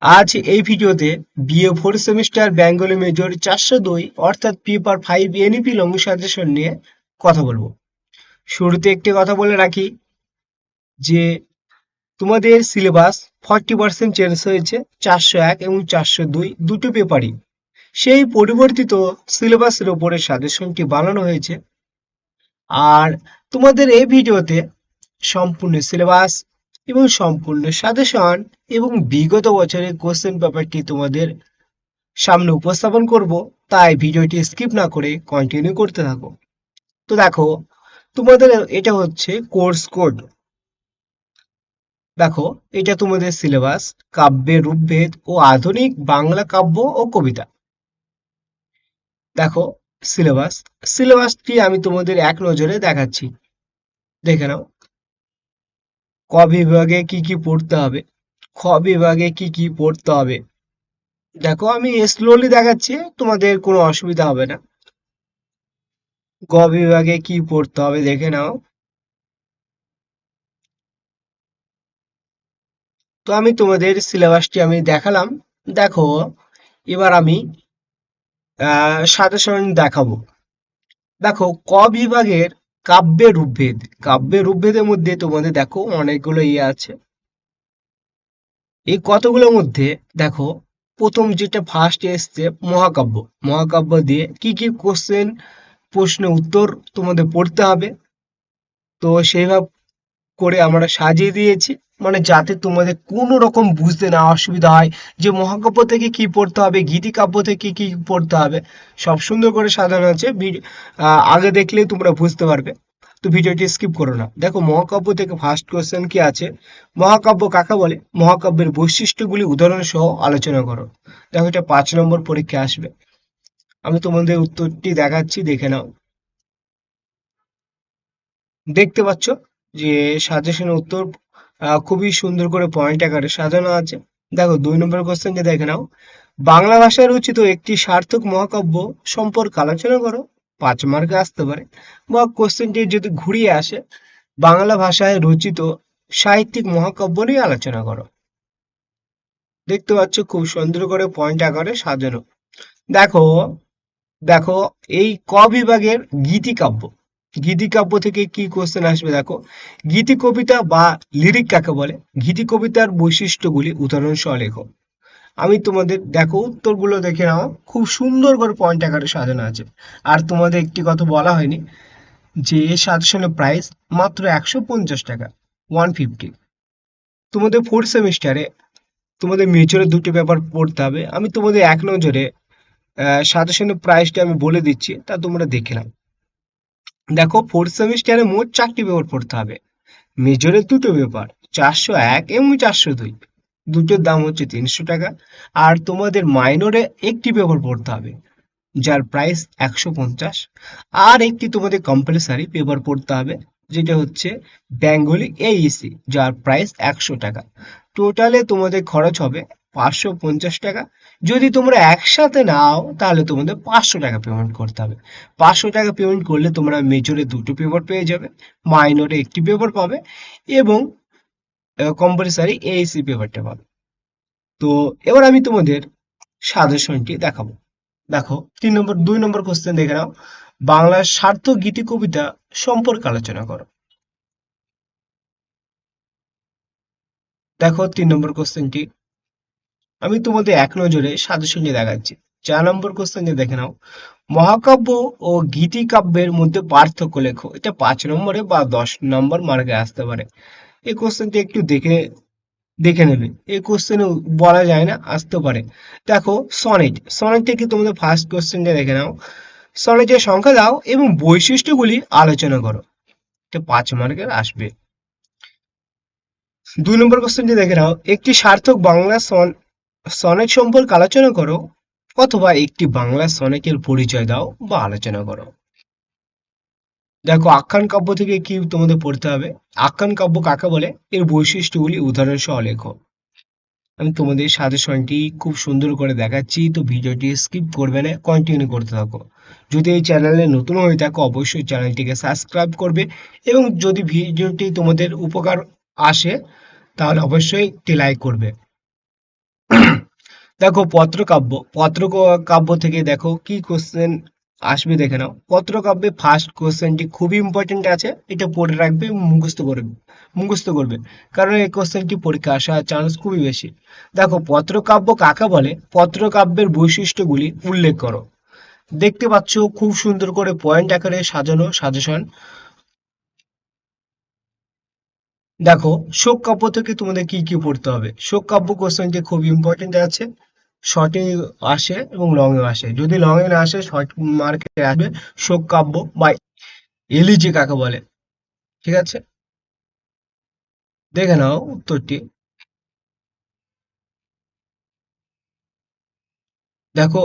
আজ এই ভিডিওতে BA fourth semester Bengali major 402 অর্থাৎ পেপার 5 এনইপি লং সাজেশন নিয়ে কথা বলবো। শুরুতে একটি কথা বলে রাখি যে তোমাদের সিলেবাস 40% চেঞ্জ হয়েছে 401 এবং 402 দুটো পেপারই। সেই পরিবর্তিত সিলেবাসের উপরে সাজেশনটি বানানো হয়েছে। আর তোমাদের এই ভিডিওতে সম্পূর্ণ সিলেবাস এবং সম্পূর্ণ সাজেশন এবং বিগত বছরের কোশ্চেন পেপারটি তোমাদের সামনে উপস্থাপন করব, তাই ভিডিওটি স্কিপ না করে কন্টিনিউ করতে থাকো। তো দেখো, তোমাদের এটা হচ্ছে কোর্স কোড। দেখো, এটা তোমাদের সিলেবাস, কাব্যের রূপভেদ ও আধুনিক বাংলা কাব্য ও কবিতা। দেখো, সিলেবাসটি আমি তোমাদের এক নজরে দেখাচ্ছি, দেখে নাও। ক বিভাগে কি কি পড়তে হবে, খ বিভাগে কি কি পড়তে হবে। দেখো, আমি স্লোলি দেখাচ্ছি, তোমাদের কোনো অসুবিধা হবে না। গ বিভাগে কি পড়তে হবে দেখে নাও। তো আমি তোমাদের সিলেবাসটি আমি দেখালাম। দেখো, এবার আমি সাজেশন দেখাবো। দেখো, ক বিভাগের কাব্যের রূপভেদের মধ্যে তোমাদের দেখো অনেকগুলো আছে। এই কতগুলোর মধ্যে দেখো, প্রথম যেটা ফার্স্ট এসছে মহাকাব্য। মহাকাব্য দিয়ে কি কি কোশ্চেন, প্রশ্ন উত্তর তোমাদের পড়তে হবে। তো সেইভাবে করে আমরা সাজিয়ে দিয়েছি, মানে যাতে তোমাদের কোনো রকম বুঝতে না অসুবিধা হয় যে মহাকাব্য থেকে কি পড়তে হবে, গীতিকাব্য থেকে কি পড়তে হবে। সব সুন্দর করে সাজানো আছে, আগে দেখলে তোমরা বুঝতে পারবে। তো ভিডিওটি স্কিপ করো না। দেখো, মহাকাব্য থেকে ফার্স্ট কোশ্চেন কি আছে, মহাকাব্য কাকে বলে, মহাকাব্যের বৈশিষ্ট্যগুলি উদাহরণ সহ আলোচনা করো। দেখো, এটা 5 নম্বর পরীক্ষা আসবে। আমি তোমাদের উত্তরটি দেখাচ্ছি, দেখে নাও। দেখতে পাচ্ছ যে সাজেশনের উত্তর খুবই সুন্দর করে পয়েন্ট আকারে সাজানো আছে। দেখো, 2 নম্বর কোশ্চেনটা দেখে নাও। বাংলা ভাষায় রচিত একটি সার্থক মহাকাব্য সম্পর্কে আলোচনা করো। 5 মার্কে আসতে পারে। বা কোশ্চেনটি যদি ঘুরিয়ে আসে, বাংলা ভাষায় রচিত সাহিত্যিক মহাকাব্য নিয়ে আলোচনা করো। দেখতে পাচ্ছ খুব সুন্দর করে পয়েন্ট আকারে সাজানো। দেখো, দেখো, এই ক বিভাগের গীতিকাব্য, গীতিকাব্য থেকে কি কোশ্চেন আসবে দেখো। গীতি কবিতা বা লিরিক কাকে বলে, গীতি কবিতার বৈশিষ্ট্যগুলি উদাহরণ সহ লেখো। আমি তোমাদের দেখো উত্তরগুলো দেখে নাও, খুব সুন্দর করে পয়েন্ট আকারে সাজানো আছে। আর তোমাদের একটি কথা বলা হয়নি যে এই সাজেশনের প্রাইস মাত্র 150 টাকা, 150। তোমাদের ফোর্থ সেমিস্টারে তোমাদের মেজরের দুটো পেপার পড়তে হবে। আমি তোমাদের এক নজরে সাজেশনের প্রাইসটা আমি বলে দিচ্ছি, তা তোমরা দেখে নাও। দেখো, ফোর্থ সেমিস্টারে মোট 4টি পেপার পড়তে হবে। মেজরের দুটো পেপার, 401 এবং 402, দুটোর দাম হচ্ছে 300 টাকা। আর তোমাদের মাইনরে একটি পেপার পড়তে হবে, যার প্রাইস 150। আর একটি তোমাদের কম্পালসারি পেপার পড়তে হবে, যেটা হচ্ছে বেঙ্গলি এইসি, যার প্রাইস 100 টাকা। টোটালে তোমাদের খরচ হবে 550 টাকা। যদি তোমরা একসাথে নাও তাহলে তোমাদের 500 টাকা পেমেন্ট করতে হবে। 500 টাকা পেমেন্ট করলে তোমরা মেজরে দুটো পেপার পেয়ে যাবে, মাইনরে একটি পেপার পাবে, এবং কম্পালসারি এইসি পেপারটা পাবে। তো এবার আমি তোমাদের সাজেশনটি দেখাবো। দেখো, 2 নম্বর কোশ্চেন দেখে নাও। বাংলার সার্থক গীতি কবিতা সম্পর্কে আলোচনা করো। দেখো, 3 নম্বর কোশ্চেনটি আমি তোমাদের এক নজরে সাজেশনটি দেখাচ্ছি। 4 নম্বর কোশ্চেনটি দেখে নাও। মহাকাব্য ও গীতি কাব্যের মধ্যে পার্থক্য লেখো। এটা 5 নম্বরে বা 10 নম্বর মার্কে আসতে পারে। এই কোশ্চেনটি একটু দেখে দেখে নেবে, এই কোশ্চেনে বলা যায় না, আসতে পারে। দেখো, সনেট থেকে তোমাদের ফার্স্ট কোশ্চেনটা দেখে নাও। সনেটের সংখ্যা দাও এবং বৈশিষ্ট্যগুলি আলোচনা করো। এটা 5 মার্কের আসবে। 2 নম্বর কোশ্চেনটি দেখে নাও। একটি সার্থক বাংলা সনেট সম্পর্কে আলোচনা করো, অথবা একটি বাংলা সনেটের পরিচয় দাও বা আলোচনা করো। দেখো, আখ্যান কাব্য থেকে কি তোমাদের পড়তে হবে, আখ্যান কাব্য কাকে বলে, এর বৈশিষ্ট্যগুলি উদাহরণ সহ লেখো। আমি তোমাদের সাজেশনটি খুব সুন্দর করে দেখাচ্ছি, তো ভিডিওটি স্কিপ করবে না, কন্টিনিউ করতে থাকো। যদি এই চ্যানেলে নতুন হয়ে থাকো অবশ্যই চ্যানেলটিকে সাবস্ক্রাইব করবে, এবং যদি ভিডিওটি তোমাদের উপকার আসে তাহলে অবশ্যই একটি লাইক করবে। দেখো পত্রকাব্য, কাব্য থেকে দেখো কি কোশ্চেন আসবে দেখে নাও। পত্রকাব্যে ফার্স্ট কোশ্চেনটি খুবই ইম্পর্টেন্ট আছে, এটা পড়ে রাখবে, মুখস্থ করবে, কারণ এই কোশ্চেনটি পরীক্ষা আসার চান্স খুবই বেশি। দেখো পত্রকাব্য কাকে বলে, পত্রকাব্যের বৈশিষ্ট্যগুলি উল্লেখ করো। দেখতে পাচ্ছ খুব সুন্দর করে পয়েন্ট আকারে সাজানো সাজেশন। দেখো শোক কাব্য থেকে তোমাদের কি কি পড়তে হবে। শোক কাব্য কোশ্চেনটি খুব ইম্পর্টেন্ট আছে, শর্টে আসে এবং লং এ আসে। যদি লং এ না আসে, শর্ট মার্কে আসবে শোক কাব্য বা এলিজি কাকে বলে। ঠিক আছে, দেখে নাও উত্তরটি। দেখো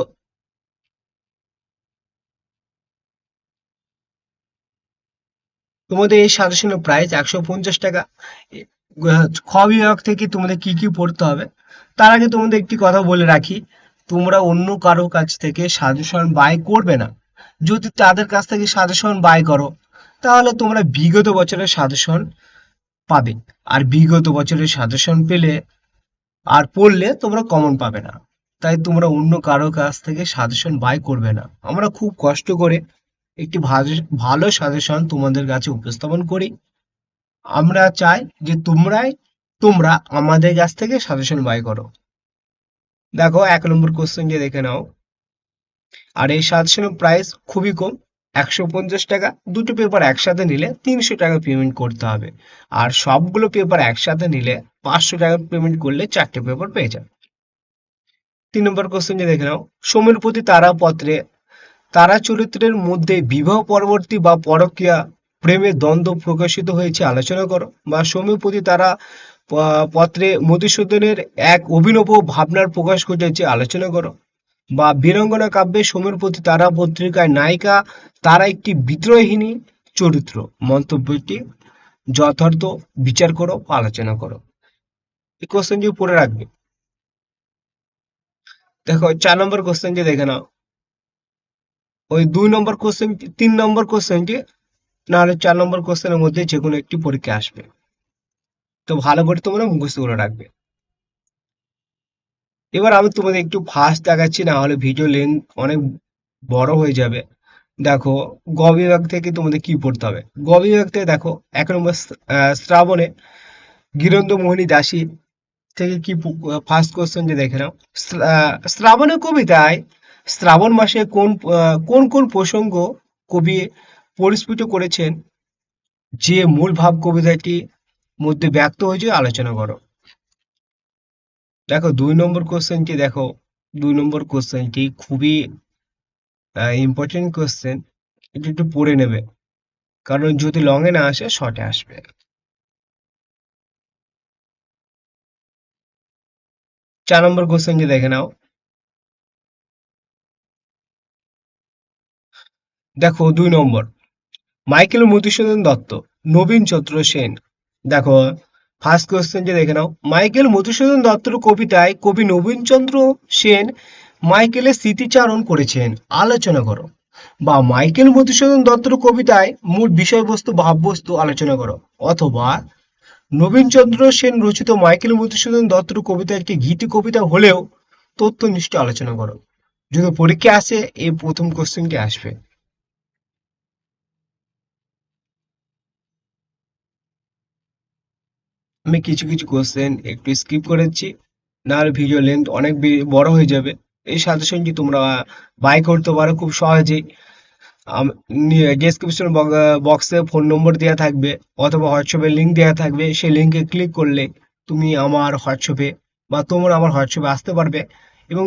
তোমাদের এই সাজেশনের প্রাইস 150 টাকা। খ বিভাগ থেকে তোমাদের কি কি পড়তে হবে, তার আগে তোমাদের একটি কথা বলে রাখি, তোমরা অন্য কারো কাছ থেকে সাজেশন বাই করবে না। যদি তাদের কাছ থেকে সাজেশন বাই করো, তাহলে তোমরা বিগত বছরের সাজেশন পাবে, আর বিগত বছরের সাজেশন পেলে আর পড়লে তোমরা কমন পাবে না। তাই তোমরা অন্য কারো কাছ থেকে সাজেশন বাই করবে না। আমরা খুব কষ্ট করে একটি ভালো সাজেশন তোমাদের কাছে উপস্থাপন করি। আমরা চাই যে তোমরা আমাদের কাছ থেকে সাজেশন বাই করো। দেখো 1 নম্বর কোশ্চেনটি দেখে নাও। আর এই সাজেশনের প্রাইস খুবই কম, 150 টাকা। দুটো পেপার একসাথে নিলে 300 টাকা পেমেন্ট করতে হবে। আর সবগুলো পেপার একসাথে নিলে 500 টাকা পেমেন্ট করলে 4টে পেপার পেয়ে যাবে। 3 নম্বর কোশ্চেনটি দেখে নাও। সমীর প্রতি তারা পত্রে তারা চরিত্রের মধ্যে বিবাহ পরবর্তী বা পরকীয়া প্রেমের দ্বন্দ্ব প্রকাশিত হয়েছে আলোচনা করো। বা সমীপতি তারা পত্রে মধুসূদনের এক অভিনব ভাবনার প্রকাশ ঘটেছে আলোচনা করো। বা বীরাঙ্গনা কাব্যে সমীরপতি তারা পত্রিকায় নায়িকা তারা একটি বিদ্রোহিনী চরিত্র, মন্তব্যটি যথার্থ বিচার করো বা আলোচনা করো। এই কোশ্চেনটি পড়ে রাখবে। দেখো 4 নম্বর কোশ্চেনটি দেখে নাও। ওই 2 নম্বর কোশ্চেন, 3 নম্বর কোশ্চেনটি, নাহলে 4 নম্বর কোশ্চেনের মধ্যে যে কোনো একটি পরীক্ষা আসবে। তো ভালো করে তোমরা মুখস্থ করে রাখবে। এবার আমি তোমাদের একটু ফাস্ট দেখাচ্ছি, না হলে ভিডিও লেন্থ অনেক বড় হয়ে যাবে। দেখো গ বিভাগ থেকে তোমাদের কি পড়তে হবে। গ বিভাগ থেকে দেখো 1 নম্বর শ্রাবণে গিরন্দ মোহিনী দাসী থেকে কি ফার্স্ট কোশ্চেনটি দেখে নাও। শ্রাবণের কবিতায় শ্রাবণ মাসে কোন প্রসঙ্গ কবি পরিস্ফুট করেছেন, যে মূল ভাব কবিতাটি মধ্যে ব্যক্ত হয়েছে আলোচনা করো। দেখো 2 নম্বর কোশ্চেনটি দেখো। 2 নম্বর কোশ্চেনটি খুবই ইম্পর্টেন্ট কোশ্চেন, এটা একটু পড়ে নেবে, কারণ যদি লং এ না আসে শর্টে আসবে। 4 নম্বর কোশ্চেনটি দেখে নাও। দেখো 2 নম্বর, মাইকেল মধুসূদন দত্ত, নবীন চন্দ্র সেন। দেখো ফার্স্ট কোশ্চেনটি দেখে নাও। মাইকেল মধুসূদন দত্তর কবিতায় কবি নবীনচন্দ্র সেন মাইকেলের স্মৃতিচারণ করেছেন, আলোচনা করো। বা মাইকেল মধুসূদন দত্তর কবিতায় মূল বিষয়বস্তু ভাববস্তু আলোচনা করো। অথবা নবীনচন্দ্র সেন রচিত মাইকেল মধুসূদন দত্তর কবিতা একটি গীতি কবিতা হলেও তথ্যনিষ্ঠ আলোচনা করো। যদি পরীক্ষা আসে, এই প্রথম কোশ্চেনটি আসবে। আমি কিছু কিছু কোশ্চেন একটু স্কিপ করেছি, নাহলে ভিডিও লেন্থ অনেক বড় হয়ে যাবে। এই সাজেশনটি তোমরা বাই করতে পারো খুব সহজেই। ডেসক্রিপশন বক্সে ফোন নম্বর দেওয়া থাকবে, অথবা হোয়াটসঅ্যাপের লিঙ্ক দেওয়া থাকবে। সেই লিঙ্কে ক্লিক করলে তুমি আমার হোয়াটসঅ্যাপে বা তোমরা আমার হোয়াটসঅ্যাপে আসতে পারবে এবং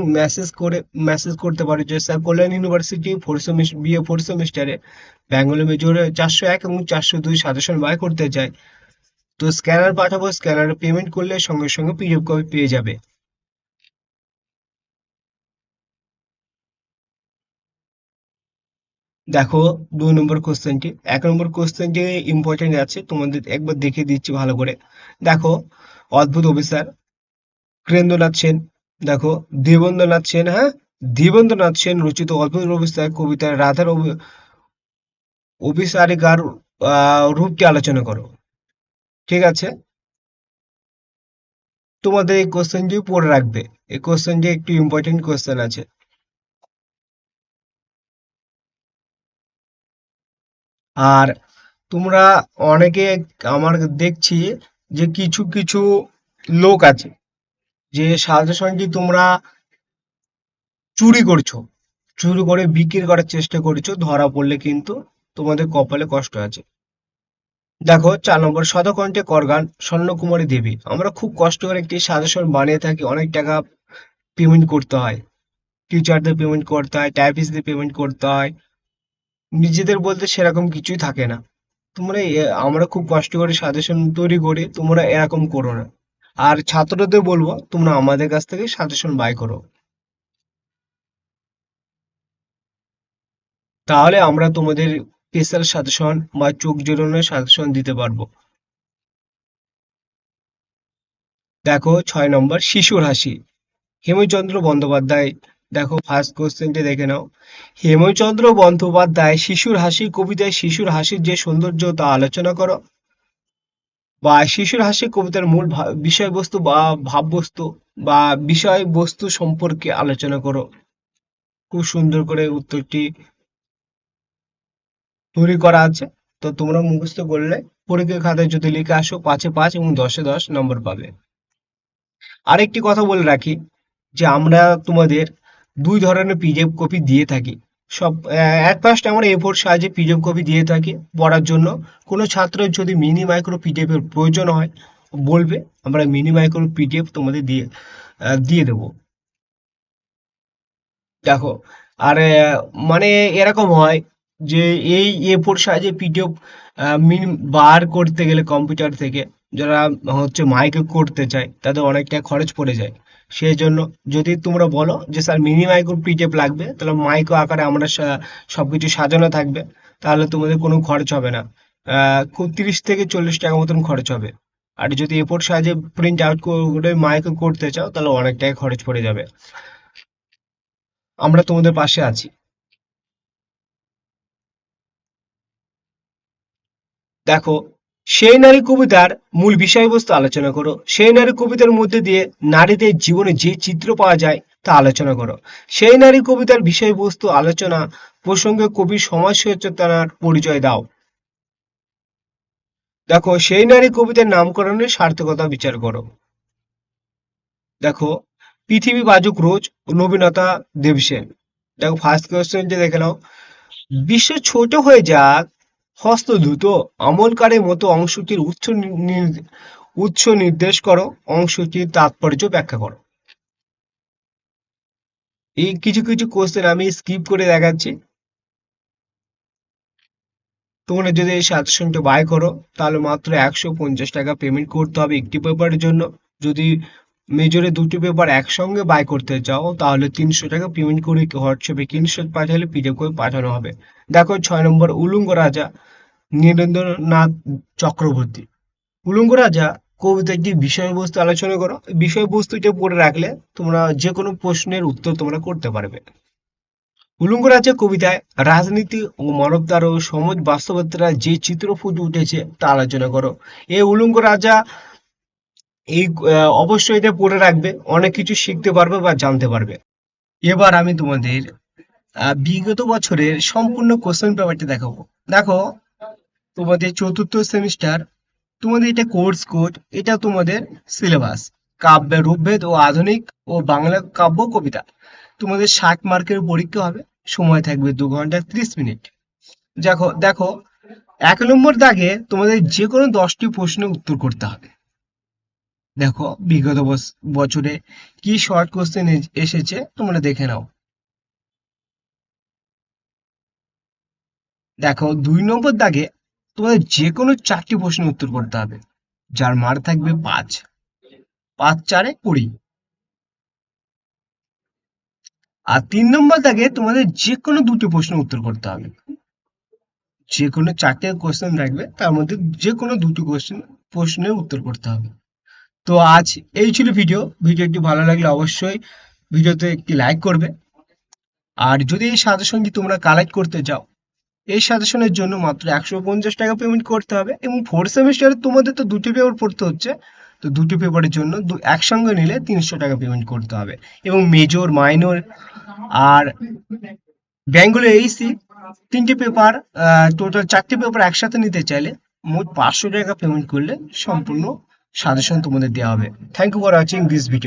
মেসেজ করতে পারো যে স্যার কল্যাণ ইউনিভার্সিটি ফোর্থ সেমিস্টারে বেঙ্গলি মেজরে 401 এবং 402 সাজেশন বাই করতে চাই। তো স্ক্যানার পাঠাবো, স্ক্যানারে পেমেন্ট করলে সঙ্গে সঙ্গে পিডিএফ কপি পেয়ে যাবে। দেখো 2 নম্বর কোশ্চেনটি, 1 নম্বর কোশ্চেনটি ইম্পর্টেন্ট আছে, তোমাদের একবার দেখিয়ে দিচ্ছি ভালো করে। দেখো অদ্ভুত অফিসার, ক্রেন্দ্রনাথ সেন। দেখো দেবেন্দ্রনাথ সেন, হ্যাঁ, দেবেন্দ্রনাথ সেন রচিত অদ্ভুত অফিসার কবিতায় রাধার অভিসারিকার রূপটি আলোচনা করো। ঠিক আছে, তোমাদের এই কোশ্চেনটি পড়ে রাখবে। এই কোশ্চেনটি একটু ইম্পর্টেন্ট কোশ্চেন আছে। আর তোমরা অনেকে, আমার দেখছি যে কিছু কিছু লোক আছে যে সাজেশনটি তোমরা চুরি করছো, চুরি করে বিক্রি করার চেষ্টা করছো, ধরা পড়লে কিন্তু তোমাদের কপালে কষ্ট আছে। দেখো 4 নম্বর, শতকণ্ঠে করগান স্বর্ণকুমারী দেবী। আমরা খুব কষ্ট করে একটি সাজেশন বানিয়ে থাকি, অনেক টাকা পেমেন্ট করতে হয়, টিচারদের পেমেন্ট করতে হয়, টাইপিস্টদের পেমেন্ট করতে হয়, নিজেদের বলতে সেরকম কিছুই থাকে না। তোমরা আমরা খুব কষ্ট করে সাজেশন তৈরি করি, তোমরা এরকম করো না। আর ছাত্রদের বলবো তোমরা আমাদের কাছ থেকে সাজেশন বাই করো, তাহলে আমরা তোমাদের স্পেশাল সাজেশন বা চোখ জুড়োনোর সাজেশন দিতে পারবো। দেখো 6 নম্বর, শিশুর হাসি, হেমচন্দ্র বন্দ্যোপাধ্যায়। দেখো ফার্স্ট কোশ্চেনটি দেখে নাও। হেমচন্দ্র বন্দ্যোপাধ্যায় শিশুর হাসি কবিতায় শিশুর হাসির যে সৌন্দর্য তা আলোচনা করো, বা শিশুর হাসি কবিতার মূল বিষয়বস্তু বা ভাববস্তু বা বিষয়বস্তু সম্পর্কে আলোচনা করো। খুব সুন্দর করে উত্তরটি তৈরি করা আছে, তো তোমরা মুখস্থ করলে পরীক্ষার খাতায় যদি লিখে আসো 5-এ 5 এবং 10-এ 10 নম্বর পাবে। আরেকটি কথা বলে রাখি যে আমরা তোমাদের দুই ধরনের পিডিএফ কপি দিয়ে থাকি। সব অ্যাট ফার্স্ট আমরা A4 সাইজে পিডিএফ কপি দিয়ে থাকি পড়ার জন্য। কোনো ছাত্রের যদি মিনি মাইক্রো পিডিএফ এর প্রয়োজন হয় বলবে, আমরা মিনি মাইক্রো পিডিএফ তোমাদের দিয়ে দেবো। দেখো, আর মানে এরকম হয় যে এই A4 সাইজে পিডিএফ বার করতে গেলে কম্পিউটার থেকে, যারা হচ্ছে মাইকে করতে চায় তাদের অনেকটা খরচ পড়ে যায়। সেই জন্য যদি তোমরা বলো যে স্যার মিনি মাইক্রো পিডিএফ লাগবে, তাহলে মাইক্রো আকারে আমরা সবকিছু সাজানো থাকবে, তাহলে তোমাদের কোনো খরচ হবে না। খুব 30 থেকে 40 টাকা মতন খরচ হবে। আর যদি A4 সাইজে প্রিন্ট আউট করে মাইক্রো করতে চাও তাহলে অনেক টাকা খরচ পড়ে যাবে। আমরা তোমাদের পাশে আছি। দেখো, সেই নারী কবিতার মূল বিষয়বস্তু আলোচনা করো। সেই নারী কবিতার মধ্যে দিয়ে নারীদের জীবনে যে চিত্র পাওয়া যায় তা আলোচনা করো। সেই নারী কবিতার বিষয়বস্তু আলোচনা প্রসঙ্গে কবির সমাজ সচেতনার পরিচয় দাও। দেখো, সেই নারী কবিতার নামকরণের সার্থকতা বিচার করো। দেখো, পৃথিবী বাজুক রোজ, নবীনতা দেবসেন। দেখো ফার্স্ট কোয়েশ্চেনটি দেখে নাও। বিশ্ব ছোট হয়ে যাক, হস্ত দ্রুত, আমলকারের মতো অংশটির উৎস নির্দেশ করো, অংশটির তাৎপর্য ব্যাখ্যা করো। এই কিছু কিছু কোশ্চেন আমি স্কিপ করে দেখাচ্ছি। তোমরা যদি এই সাজেশনটা বাই করো তাহলে মাত্র 150 টাকা পেমেন্ট করতে হবে একটি পেপারের জন্য। যদি মেজরে দুটি পেপার একসঙ্গে বাই করতে চাও তাহলে 300 টাকা পেমেন্ট করে হোয়াটসঅ্যাপে স্ক্রিনশট পাঠালে পিডিএফ করে পাঠানো হবে। দেখো 6 নম্বর, উলুঙ্গ রাজা নীরেন্দ্রনাথ চক্রবর্তী। উলুঙ্গ রাজা কবিতাটির বিষয়বস্তু আলোচনা করো। বিষয়বস্তুটা পড়ে রাখলে তোমরা যে কোনো প্রশ্নের উত্তর তোমরা করতে পারবে। উলুঙ্গ রাজা কবিতায় রাজনীতি ও মানবতার ও সমাজ বাস্তবতার যে চিত্র ফুটে উঠেছে তা আলোচনা করো। এই উলুঙ্গ রাজা, এই অবশ্যই এটা পড়ে রাখবে, অনেক কিছু শিখতে পারবে বা জানতে পারবে। এবার আমি তোমাদের বিগত বছরের সম্পূর্ণ কোশ্চেন পেপারটি দেখাবো। দেখো, তোমাদের চতুর্থ সেমিস্টার, তোমাদের এটা কোর্স কোড, এটা তোমাদের সিলেবাস। কাব্যের রূপভেদ ও আধুনিক ও বাংলা কাব্য কবিতা। তোমাদের 60 মার্কের পরীক্ষা হবে, সময় থাকবে 2 ঘন্টা 30 মিনিট। দেখো দেখো, 1 নম্বর দাগে তোমাদের যে কোনো 10টি প্রশ্নের উত্তর করতে হবে। দেখো বিগত বছরে কি শর্ট কোশ্চেন এসেছে তোমরা দেখে নাও। দেখো 2 নম্বর দাগে তোমাদের যে কোনো 4টি প্রশ্নের উত্তর করতে হবে, যার মার থাকবে 5, 5×4=20। আর 3 নম্বর দাগে তোমাদের যে কোনো 2টি প্রশ্নের উত্তর করতে হবে, যে কোনো 4টে কোশ্চেন থাকবে তার মধ্যে যে কোনো 2টি প্রশ্নের উত্তর করতে হবে। তো আজ এই ছিল ভিডিওটি ভালো লাগলে অবশ্যই ভিডিওতে একটি লাইক করবে। আর যদি এই সাজেশনটি তোমরা কালেক্ট করতে চাও, এই সাজেশনের জন্য মাত্র 150 টাকা পেমেন্ট করতে হবে এবং 4 সেমিস্টারে তোমাদের তো দুটি পেপার পড়তে হচ্ছে, তো দুটি পেপারের জন্য একসঙ্গে নিলে 300 টাকা পেমেন্ট করতে হবে। এবং মেজর, মাইনর আর বেঙ্গলি এইসি তিনটি পেপার, টোটাল 4টি পেপার একসাথে নিতে চাইলে মোট 500 টাকা পেমেন্ট করলে সম্পূর্ণ সাজেশন তোমাদের দেওয়া হবে। Thank you for watching this video.